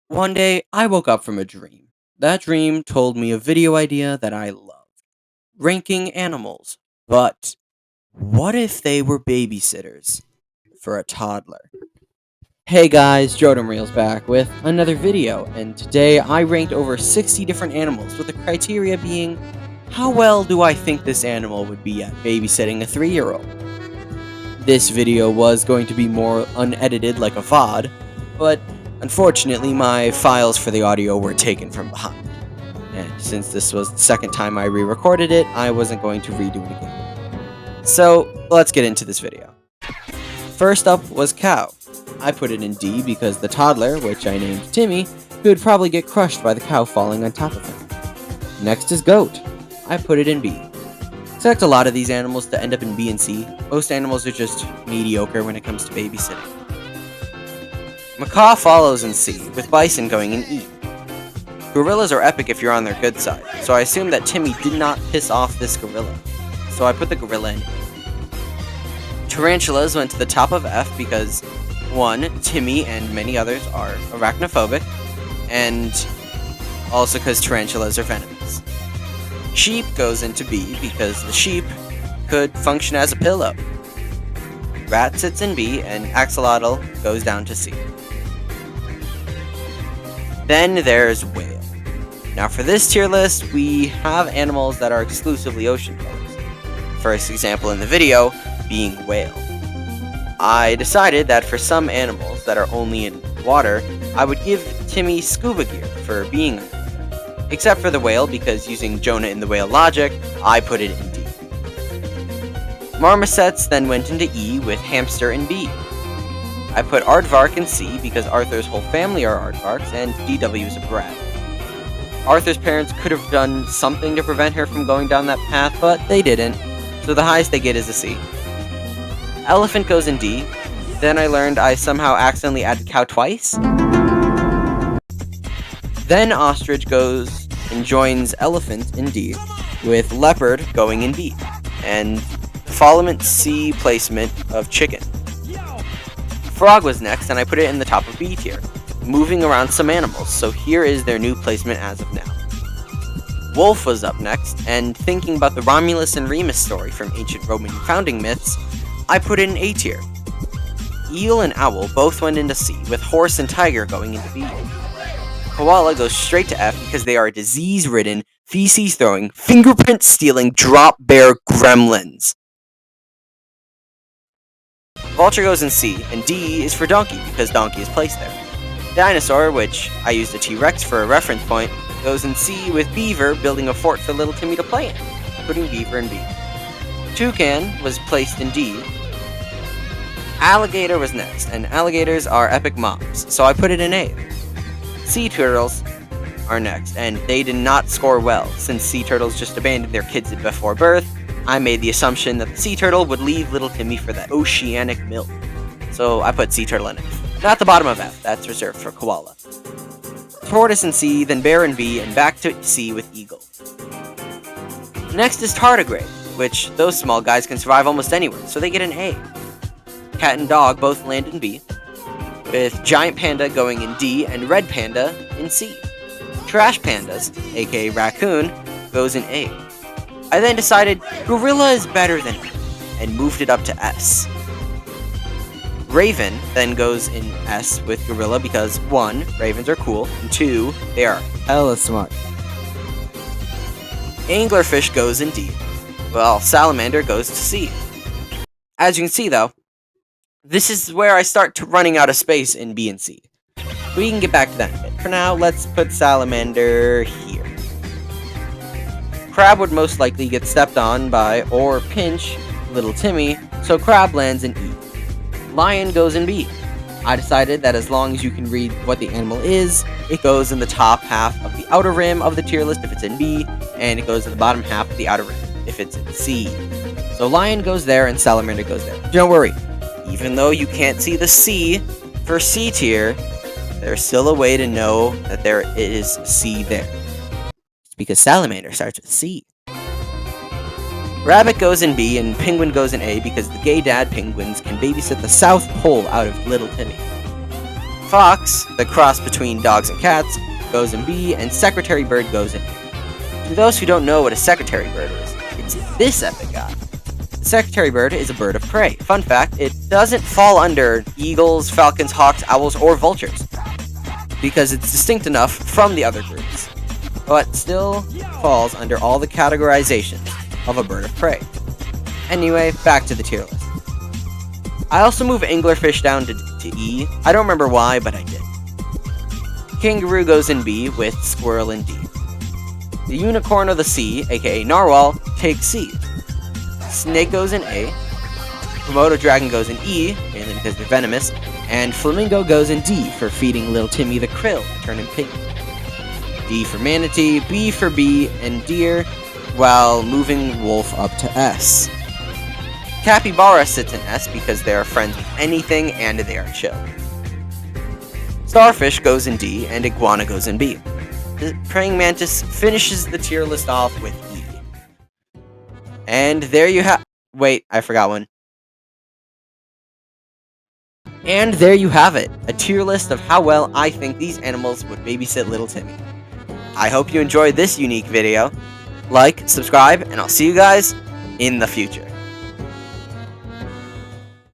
One day, I woke up from a dream. That dream told me a video idea that I loved ranking animals. But what if they were babysitters for a toddler? Hey guys, Jodem Reels back with another video, and today I ranked over 60 different animals with the criteria being how well do I think this animal would be at babysitting a 3-year-old? This video was going to be more unedited like a VOD, but unfortunately my files for the audio were taken from behind. And since this was the second time I re-recorded it, I wasn't going to redo it again. So let's get into this video. First up was cow. I put it in D because the toddler, which I named Timmy, could probably get crushed by the cow falling on top of him. Next is goat. I put it in B. Expect a lot of these animals to end up in B and C. Most animals are just mediocre when it comes to babysitting. Macaw follows in C, with bison going in E. Gorillas are epic if you're on their good side, so I assume that Timmy did not piss off this gorilla. So I put the gorilla in A. Tarantulas went to the top of F because 1. Timmy and many others are arachnophobic, and also because tarantulas are venomous. Sheep goes into B because the sheep could function as a pillow. Rat sits in B, and axolotl goes down to C. Then there's whale. Now for this tier list, we have animals that are exclusively ocean dwellers. First example in the video being whale. I decided that for some animals that are only in water, I would give Timmy scuba gear for being under there. Except for the whale, because using Jonah in the whale logic, I put it in D. Marmosets then went into E with hamster in B. I put aardvark in C because Arthur's whole family are aardvarks and DW is a brat. Arthur's parents could have done something to prevent her from going down that path, but they didn't, so the highest they get is a C. Elephant goes in D. Then I learned I somehow accidentally added cow twice. Then ostrich goes and joins elephant in D, with leopard going in B, and Folament C placement of chicken. Frog was next, and I put it in the top of B tier, moving around some animals, so here is their new placement as of now. Wolf was up next, and thinking about the Romulus and Remus story from ancient Roman founding myths, I put it in A tier. Eel and owl both went into C, with horse and tiger going into B. Koala goes straight to F because they are disease-ridden, feces-throwing, fingerprint-stealing, drop bear gremlins. Vulture goes in C, and D is for donkey because donkey is placed there. Dinosaur, which I used a T-Rex for a reference point, goes in C with beaver building a fort for little Timmy to play in, putting beaver in B. Toucan was placed in D. Alligator was next, and alligators are epic mobs, so I put it in A. Sea turtles are next, and they did not score well. Since sea turtles just abandoned their kids before birth, I made the assumption that the sea turtle would leave little Timmy for that oceanic milk. So I put sea turtle in F. Not the bottom of F, that's reserved for koala. Tortoise in C, then bear in B, and back to C with eagle. Next is tardigrade, which those small guys can survive almost anywhere, so they get an A. Cat and dog both land in B, with giant panda going in D and red panda in C. Trash pandas, aka raccoon, goes in A. I then decided gorilla is better than A, and moved it up to S. Raven then goes in S with gorilla because 1. Ravens are cool, and 2. They are hella smart. Anglerfish goes in D, while salamander goes to C. As you can see though, this is where I start running out of space in B and C. We can get back to that in a bit. For now, let's put salamander here. Crab would most likely get stepped on by, or pinch, little Timmy, so crab lands in E. Lion goes in B. I decided that as long as you can read what the animal is, it goes in the top half of the outer rim of the tier list if it's in B, and it goes in the bottom half of the outer rim if it's in C. So lion goes there and salamander goes there. Don't worry, even though you can't see the C for C tier, there's still a way to know that there is C there. It's because salamander starts with C. Rabbit goes in B and penguin goes in A because the gay dad penguins can babysit the South Pole out of little Timmy. Fox, the cross between dogs and cats, goes in B, and secretary bird goes in A. To those who don't know what a secretary bird is, it's this epic guy. The secretary bird is a bird of prey. Fun fact, it doesn't fall under eagles, falcons, hawks, owls, or vultures, because it's distinct enough from the other groups, but still falls under all the categorizations of a bird of prey. Anyway, back to the tier list. I also moved anglerfish down to E. I don't remember why, but I did. Kangaroo goes in B, with squirrel in D. The unicorn of the sea, aka narwhal, takes C. Snake goes in A. Komodo dragon goes in E, mainly because they're venomous. And flamingo goes in D for feeding little Timmy the krill to turn him piggy. D for manatee, B for B, and deer, while moving wolf up to S. Capybara sits in S because they are friends with anything and they are chill. Starfish goes in D, and iguana goes in B. The praying mantis finishes the tier list off with E. And there you have... Wait, I forgot one. And there you have it, a tier list of how well I think these animals would babysit little Timmy. I hope you enjoyed this unique video. Like, subscribe, and I'll see you guys in the future.